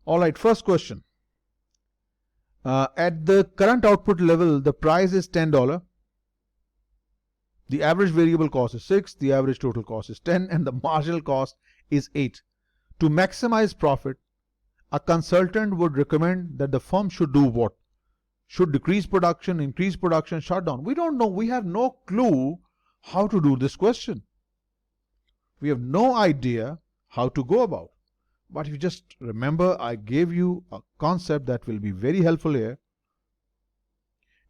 All right, first question. At the current output level, the price is $10. The average variable cost is 6, the average total cost is 10, and the marginal cost is 8. To maximize profit, a consultant would recommend that the firm should do what? Should decrease production, increase production, shut down. We don't know. We have no clue how to do this question. We have no idea how to go about. But if you just remember, I gave you a concept that will be very helpful here.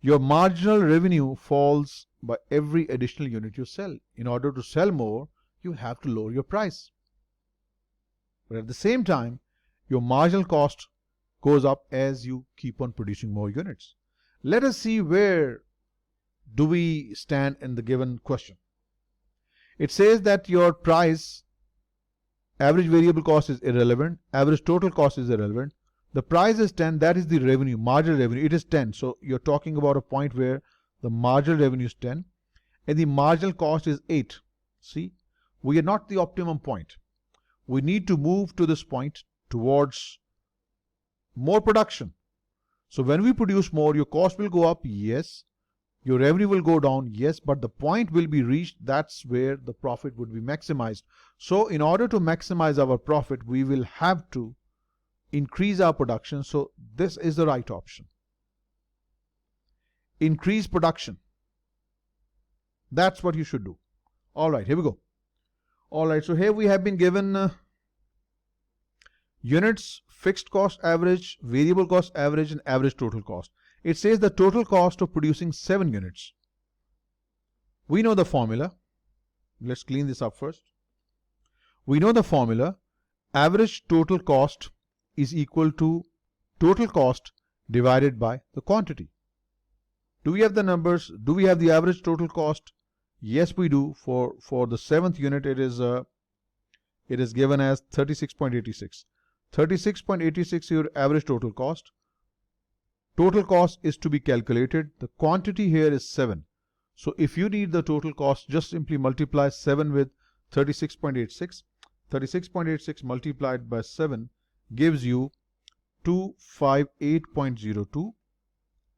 Your marginal revenue falls by every additional unit you sell. In order to sell more, you have to lower your price. But at the same time, your marginal cost goes up as you keep on producing more units. Let us see where do we stand in the given question. It says that your price, average variable cost is irrelevant, average total cost is irrelevant. The price is 10, that is the revenue, marginal revenue, it is 10. So you're talking about a point where the marginal revenue is 10 and the marginal cost is 8. See, we are not the optimum point. We need to move to this point towards more production. So when we produce more, your cost will go up, yes. Your revenue will go down, yes, but the point will be reached. That's where the profit would be maximized. So in order to maximize our profit, we will have to increase our production. So this is the right option. Increase production. That's what you should do. All right, here we go. All right, so here we have been given units, fixed cost average, variable cost average, and average total cost. It says the total cost of producing 7 units. We know the formula. Let's clean this up first. We know the formula. Average total cost is equal to total cost divided by the quantity. Do we have the numbers? Do we have the average total cost? Yes, we do. For the 7th unit, it is given as 36.86. 36.86 your average total cost. Total cost is to be calculated. The quantity here is 7. So if you need the total cost, just simply multiply 7 with 36.86. 36.86 multiplied by 7 gives you 258.02.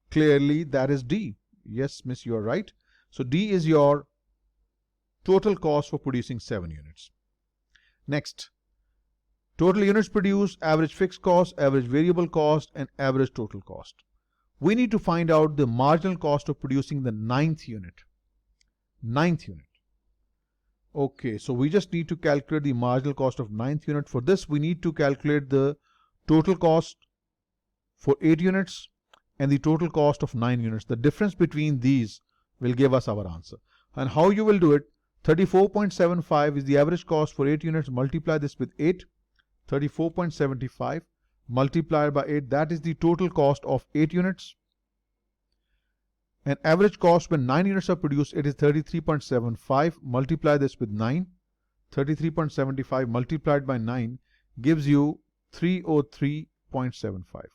Clearly that is D. Yes, miss, you are right. So D is your total cost for producing 7 units. Next, total units produced, average fixed cost, average variable cost, and average total cost. We need to find out the marginal cost of producing the 9th unit. 9th unit. Okay, so we just need to calculate the marginal cost of 9th unit. For this, we need to calculate the total cost for 8 units and the total cost of 9 units. The difference between these will give us our answer. And how you will do it? 34.75 is the average cost for 8 units. Multiply this with 8. 34.75 multiplied by 8, that is the total cost of 8 units. And average cost when 9 units are produced, it is 33.75. Multiply this with 9. 33.75 multiplied by 9 gives you 303.75.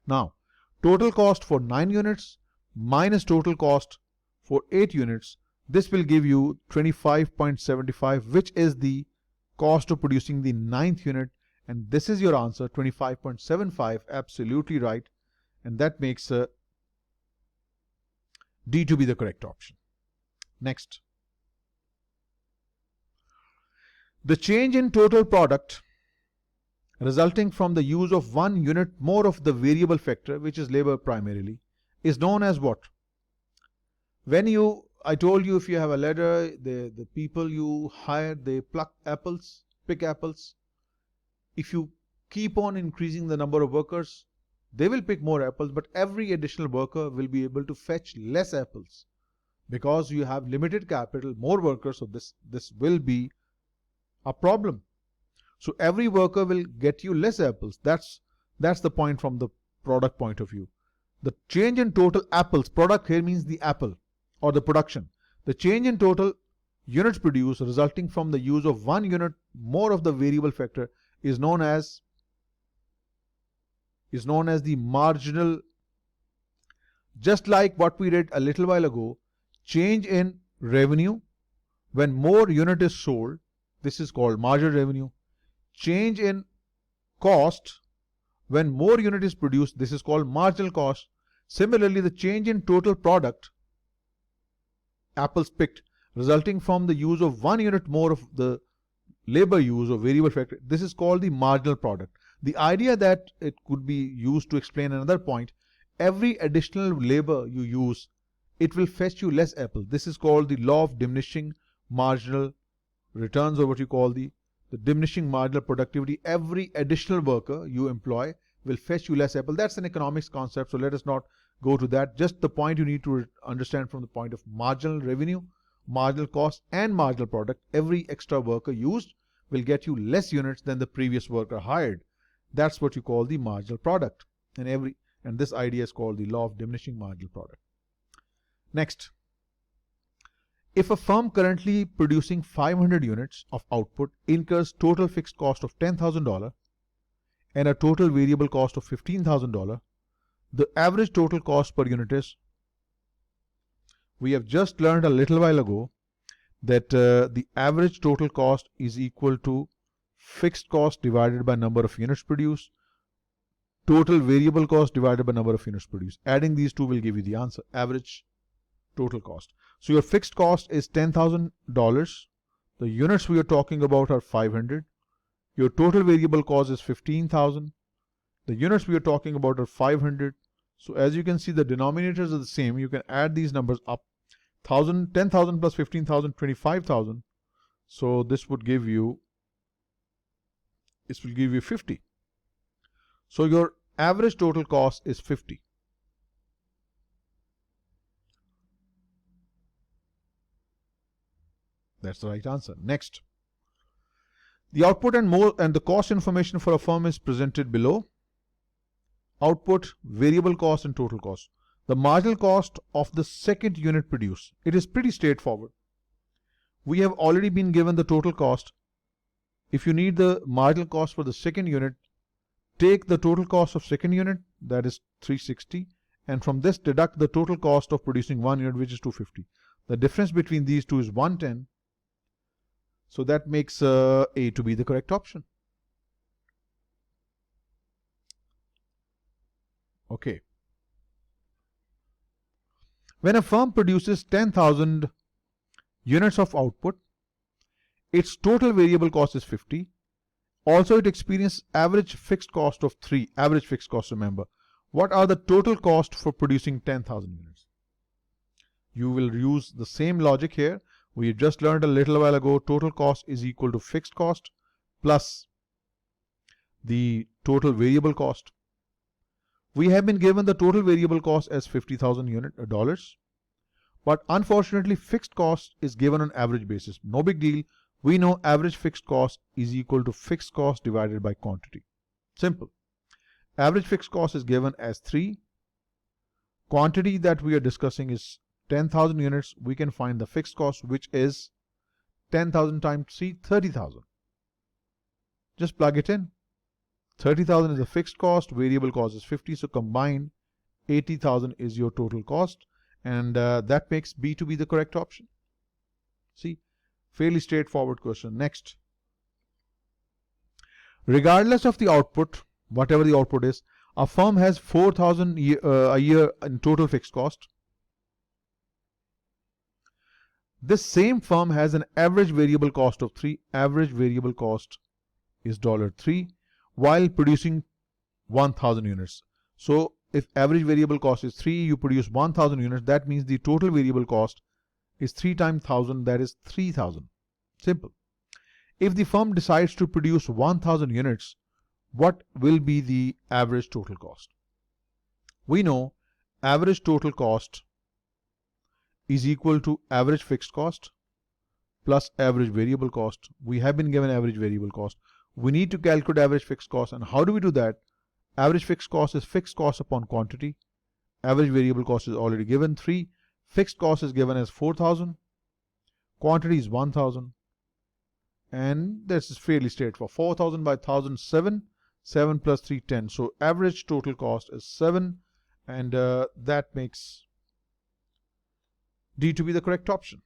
Now, total cost for 9 units minus total cost for 8 units, this will give you 25.75, which is the cost of producing the 9th unit. And this is your answer, 25.75, absolutely right. And that makes D to be the correct option. Next. The change in total product resulting from the use of 1 unit more of the variable factor, which is labor primarily, is known as what? I told you if you have a ladder, the people you hire, they pluck apples, pick apples. If you keep on increasing the number of workers, they will pick more apples, but every additional worker will be able to fetch less apples because you have limited capital, more workers, so this will be a problem. So every worker will get you less apples. That's the point from the product point of view. The change in total apples, product here means the apple or the production. The change in total units produced resulting from the use of 1 unit more of the variable factor is known as the marginal. Just like what we read a little while ago, change in revenue when more unit is sold, this is called marginal revenue. Change in cost When more unit is produced, this is called marginal cost. Similarly, the change in total product, apples picked, resulting from the use of 1 unit more of the labor use or variable factor, this is called the marginal product. The idea that it could be used to explain another point, every additional labor you use, it will fetch you less apple. This is called the law of diminishing marginal returns, or what you call the diminishing marginal productivity. Every additional worker you employ will fetch you less apple. That's an economics concept, so let us not go to that. Just the point you need to understand from the point of marginal revenue, marginal cost and marginal product. Every extra worker used will get you less units than the previous worker hired. That's what you call the marginal product. And this idea is called the law of diminishing marginal product. Next, if a firm currently producing 500 units of output incurs total fixed cost of $10,000 and a total variable cost of $15,000, the average total cost per unit is, we have just learned a little while ago that the average total cost is equal to fixed cost divided by number of units produced, total variable cost divided by number of units produced. Adding these two will give you the answer, average total cost. So your fixed cost is $10,000. The units we are talking about are 500. Your total variable cost is 15,000. The units we are talking about are 500. So as you can see, the denominators are the same. You can add these numbers up. 10,000 plus 15,000, 25,000. So this would give you, this will give you 50. So your average total cost is 50. That's the right answer. Next, the output and the cost information for a firm is presented below. Output, variable cost and total cost. The marginal cost of the second unit produced. It is pretty straightforward. We have already been given the total cost. If you need the marginal cost for the second unit, take the total cost of second unit, that is 360, and from this deduct the total cost of producing one unit, which is 250. The difference between these two is 110. So that makes A to be the correct option. Okay. When a firm produces 10,000 units of output, its total variable cost is 50. Also, it experiences average fixed cost of 3. Average fixed cost, remember. What are the total cost for producing 10,000 units? You will use the same logic here. We just learned a little while ago, total cost is equal to fixed cost plus the total variable cost. We have been given the total variable cost as $50,000, but unfortunately fixed cost is given on average basis. No big deal. We know average fixed cost is equal to fixed cost divided by quantity. Simple. Average fixed cost is given as 3. Quantity that we are discussing is 10,000 units. We can find the fixed cost, which is 10,000 times 3, 30,000. Just plug it in. 30,000 is the fixed cost, variable cost is 50, so combined 80,000 is your total cost, and that makes B to be the correct option. See, fairly straightforward question. Next, regardless of the output, whatever the output is, a firm has 4,000 a year in total fixed cost. This same firm has an average variable cost of 3. Average variable cost is $3 while producing 1,000 units. So if average variable cost is 3, you produce 1,000 units, that means the total variable cost is 3 times 1,000, that is 3,000. Simple. If the firm decides to produce 1,000 units, what will be the average total cost? We know average total cost is equal to average fixed cost plus average variable cost. We have been given average variable cost. We need to calculate average fixed cost. And how do we do that? Average fixed cost is fixed cost upon quantity. Average variable cost is already given 3. Fixed cost is given as 4,000. Quantity is 1,000. And this is fairly straightforward. 4,000 by 1,000, 7. 7 plus 3, 10. So average total cost is 7. And that makes D to be the correct option.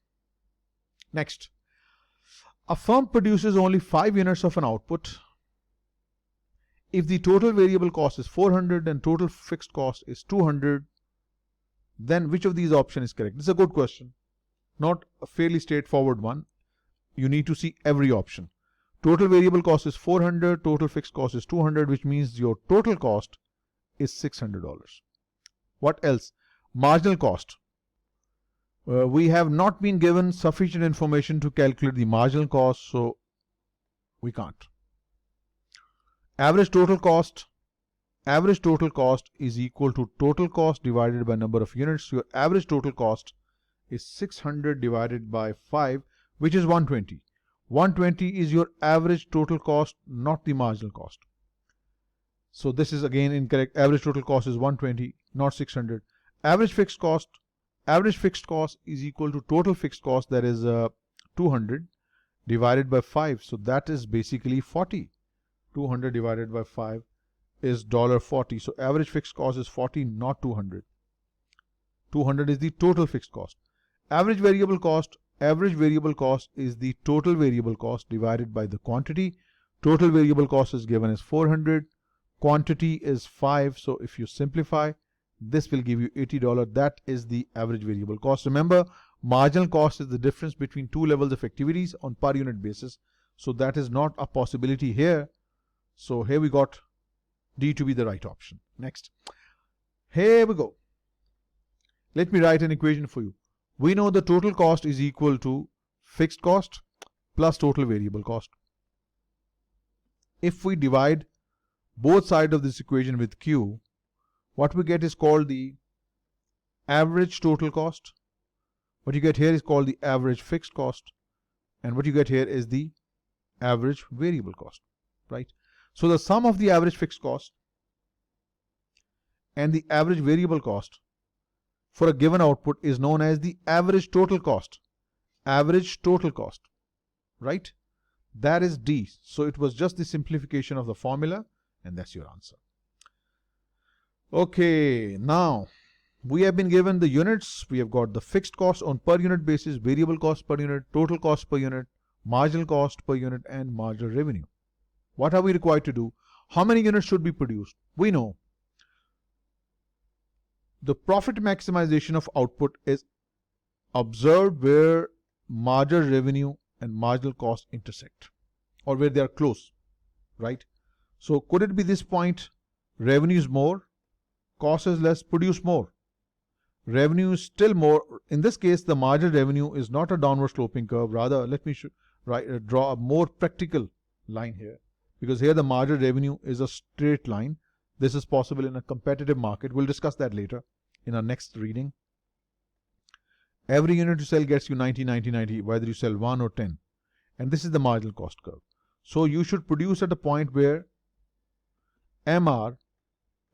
Next. A firm produces only 5 units of an output. If the total variable cost is 400 and total fixed cost is 200, then which of these options is correct? This is a good question, not a fairly straightforward one. You need to see every option. Total variable cost is 400, total fixed cost is 200, which means your total cost is $600. What else? Marginal cost. We have not been given sufficient information to calculate the marginal cost, so we can't. Average total cost. Average total cost is equal to total cost divided by number of units. Your average total cost is 600 divided by 5, which is 120. 120 is your average total cost, not the marginal cost. So this is again incorrect. Average total cost is 120, not 600. Average fixed cost. Average fixed cost is equal to total fixed cost, that is 200 divided by 5. So that is basically 40. 200 divided by 5 is $40. So average fixed cost is 40, not 200. 200 is the total fixed cost. Average variable cost. Average variable cost is the total variable cost divided by the quantity. Total variable cost is given as 400. Quantity is 5. So if you simplify, this will give you $80. That is the average variable cost. Remember, marginal cost is the difference between two levels of activities on per unit basis. So that is not a possibility here. So here we got D to be the right option. Next. Here we go. Let me write an equation for you. We know the total cost is equal to fixed cost plus total variable cost. If we divide both sides of this equation with Q, what we get is called the average total cost. What you get here is called the average fixed cost. And what you get here is the average variable cost, right? So the sum of the average fixed cost and the average variable cost for a given output is known as the average total cost. Average total cost, right? That is D. So it was just the simplification of the formula, and that's your answer. Okay, now we have been given the units. We have got the fixed cost on per unit basis, variable cost per unit, total cost per unit, marginal cost per unit, and marginal revenue. What are we required to do? How many units should be produced? We know the profit maximization of output is observed where marginal revenue and marginal cost intersect, or where they are close, right? So could it be this point? Revenue is more, cost is less, produce more. Revenue is still more. In this case, the marginal revenue is not a downward sloping curve. Rather, let me draw a more practical line here, because here the marginal revenue is a straight line. This is possible in a competitive market. We'll discuss that later in our next reading. Every unit you sell gets you 90, 90, 90, whether you sell 1 or 10. And this is the marginal cost curve. So you should produce at a point where MR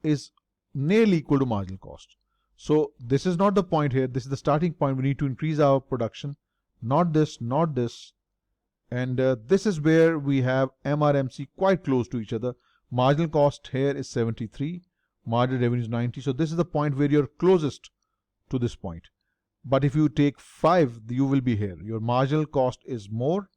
is nearly equal to marginal cost. So this is not the point here. This is the starting point. We need to increase our production. Not this, not this. And this is where we have MRMC quite close to each other. Marginal cost here is 73. Marginal revenue is 90. So this is the point where you're closest to this point. But if you take 5, you will be here. Your marginal cost is more.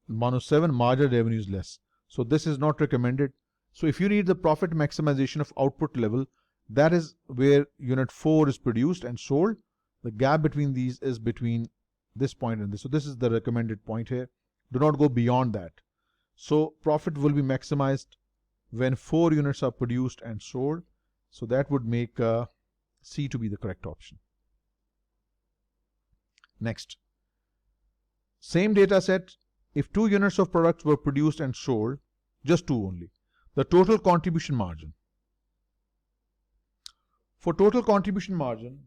Minus 7, marginal revenue is less. So this is not recommended. So if you need the profit maximization of output level, that is where unit 4 is produced and sold. The gap between these is between this point and this. So this is the recommended point here. Do not go beyond that. So profit will be maximized when 4 units are produced and sold. So that would make C to be the correct option. Next. Same data set. If 2 units of products were produced and sold, just 2 only, the total contribution margin. For total contribution margin,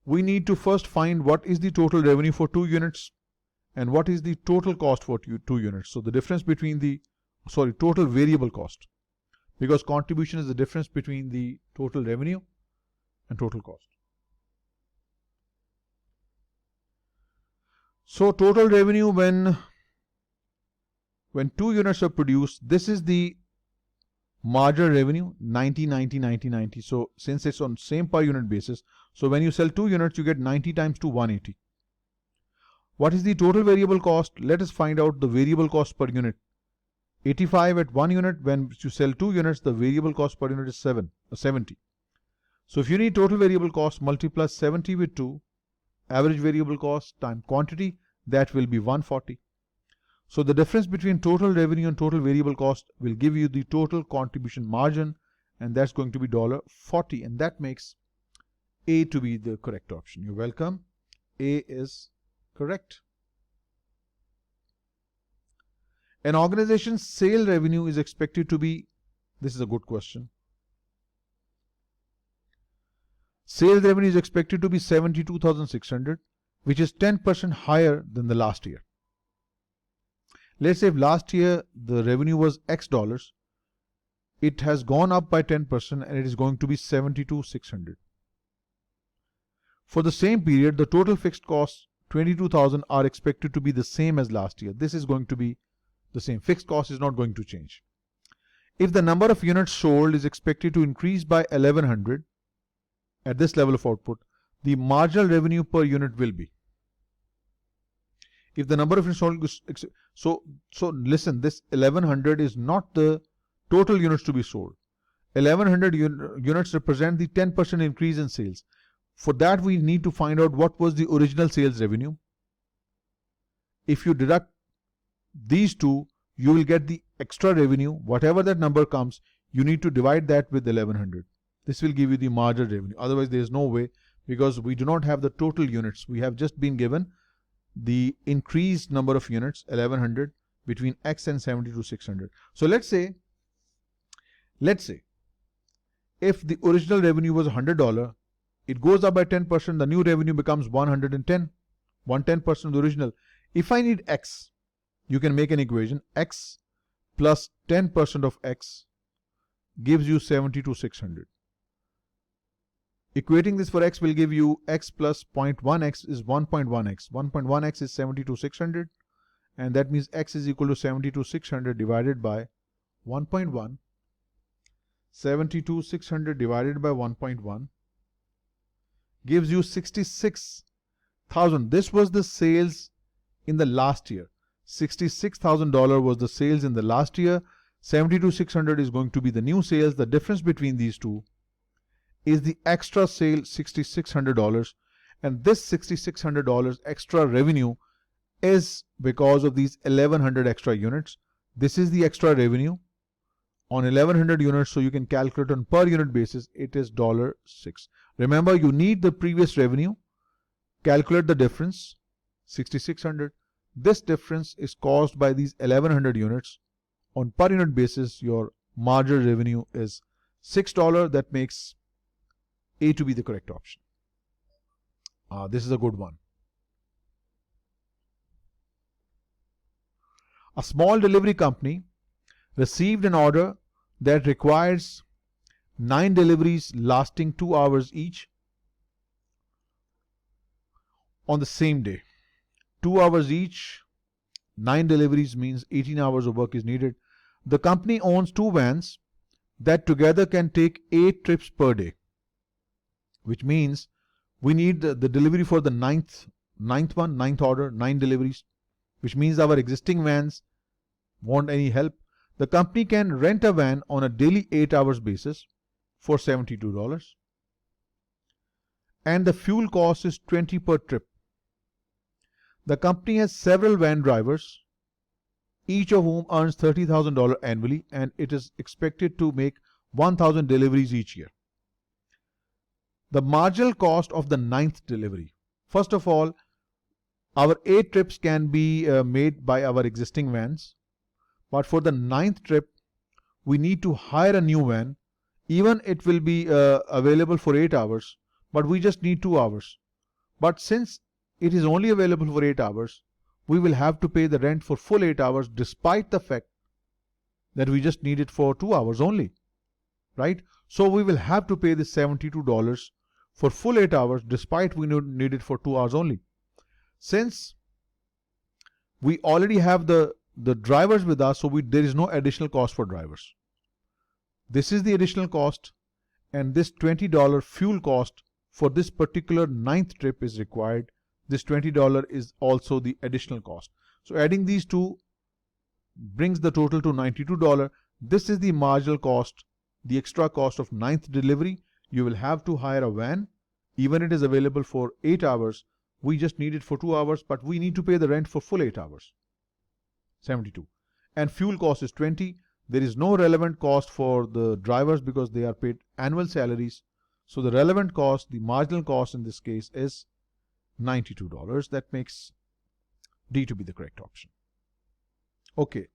we need to first find what is the total revenue for 2 units and what is the total cost for 2 units. So the difference between the, total variable cost, because contribution is the difference between the total revenue and total cost. So total revenue when 2 units are produced, this is the marginal revenue, 90, 90, 90, 90. So since it's on same per unit basis, so when you sell 2 units, you get 90 times 2, 180. What is the total variable cost? Let us find out the variable cost per unit. 85 at 1 unit. When you sell 2 units, the variable cost per unit is 70. So if you need total variable cost, multiply 70 with 2, average variable cost times quantity, that will be 140. So the difference between total revenue and total variable cost will give you the total contribution margin, and that's going to be $40, and that makes A to be the correct option. You're welcome. A is correct. An organization's sale revenue is expected to be, this is a good question. Sales revenue is expected to be 72,600, which is 10% higher than the last year. Let's say if last year the revenue was X dollars, it has gone up by 10% and it is going to be 72,600. For the same period, the total fixed costs, 22,000, are expected to be the same as last year. This is going to be the same. Fixed cost is not going to change. If the number of units sold is expected to increase by 1100 at this level of output, the marginal revenue per unit will be. If the number of units sold, so listen, this 1100 is not the total units to be sold. 1100 units represent the 10% increase in sales. For that, we need to find out what was the original sales revenue. If you deduct these two, you will get the extra revenue. Whatever that number comes, you need to divide that with 1100. This will give you the marginal revenue. Otherwise, there is no way, because we do not have the total units. We have just been given the increased number of units, 1100, between X and 72,600. So let's say if the original revenue was $100, it goes up by 10%, the new revenue becomes 110, 110% of the original. If I need X, you can make an equation. X plus 10% of X gives you 72,600. Equating this for X will give you X plus 0.1X is 1.1X. 1.1X is 72,600, and that means X is equal to 72,600 divided by 1.1. 72,600 divided by 1.1 gives you 66,000. This was the sales in the last year. $66,000 was the sales in the last year. 72,600 is going to be the new sales. The difference between these two is the extra sale, $6,600, and this $6,600 extra revenue is because of these 1100 extra units. This is the extra revenue on 1100 units, so you can calculate on per unit basis. It is $6. Remember, you need the previous revenue. Calculate the difference, 6,600. This difference is caused by these 1100 units. On per unit basis, your marginal revenue is $6. That makes A to be the correct option. This is a good one. A small delivery company received an order that requires 9 deliveries lasting 2 hours each on the same day. 2 hours each, 9 deliveries means 18 hours of work is needed. The company owns 2 vans that together can take 8 trips per day, which means we need the delivery for the ninth order, 9 deliveries, which means our existing vans want any help. The company can rent a van on a daily 8 hours basis for $72, and the fuel cost is $20 per trip. The company has several van drivers, each of whom earns $30,000 annually, and it is expected to make 1,000 deliveries each year. The marginal cost of the 9th delivery. First of all, our 8 trips can be made by our existing vans, but for the 9th trip, we need to hire a new van. Even it will be available for 8 hours, but we just need 2 hours. But since it is only available for 8 hours, we will have to pay the rent for full 8 hours, despite the fact that we just need it for 2 hours only, right? So we will have to pay this $72 for full 8 hours, despite we need it for 2 hours only. Since we already have the drivers with us, so there is no additional cost for drivers. This is the additional cost, and this $20 fuel cost for this particular 9th trip is required. This $20 is also the additional cost. So adding these two, brings the total to $92. This is the marginal cost, the extra cost of 9th delivery. You will have to hire a van. Even it is available for 8 hours. We just need it for 2 hours, but we need to pay the rent for full 8 hours. 72. And fuel cost is 20. There is no relevant cost for the drivers because they are paid annual salaries. So the relevant cost, the marginal cost in this case is $92. That makes D to be the correct option. Okay.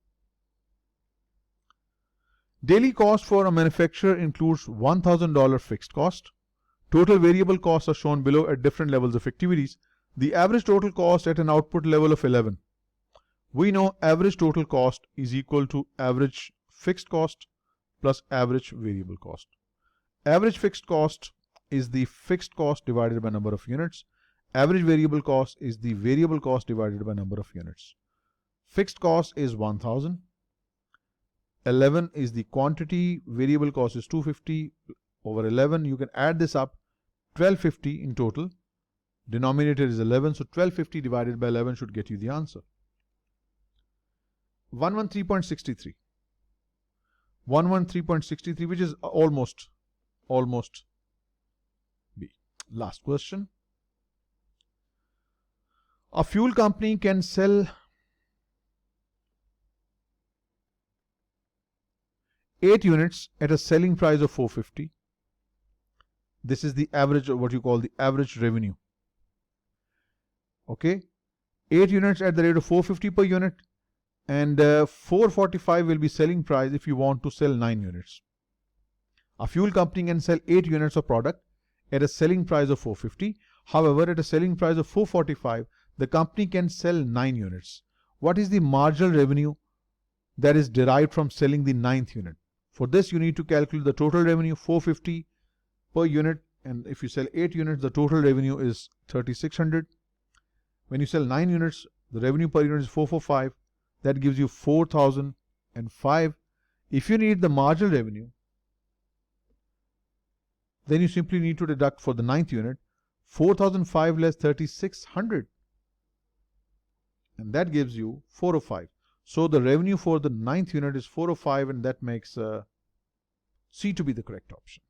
Daily cost for a manufacturer includes $1,000 fixed cost. Total variable costs are shown below at different levels of activities. The average total cost at an output level of 11. We know average total cost is equal to average fixed cost plus average variable cost. Average fixed cost is the fixed cost divided by number of units. Average variable cost is the variable cost divided by number of units. Fixed cost is 1,000. 11 is the quantity. Variable cost is 250 over 11. You can add this up. 1250 in total. Denominator is 11. So 1250 divided by 11 should get you the answer. 113.63. 113.63, which is almost B. Last question. A fuel company can sell 8 units at a selling price of 450. This is the average, or what you call the average revenue. Okay, 8 units at the rate of 450 per unit, and 445 will be selling price if you want to sell 9 units. A fuel company can sell 8 units of product at a selling price of 450. However, at a selling price of 445, the company can sell 9 units. What is the marginal revenue that is derived from selling the 9th unit? For this, you need to calculate the total revenue, 450 per unit, and if you sell 8 units, the total revenue is 3,600. When you sell 9 units, the revenue per unit is 445. That gives you 4,005. If you need the marginal revenue, then you simply need to deduct for the 9th unit 4,005 less 3,600, and that gives you 405. So the revenue for the 9th unit is 405, and that makes C to be the correct option.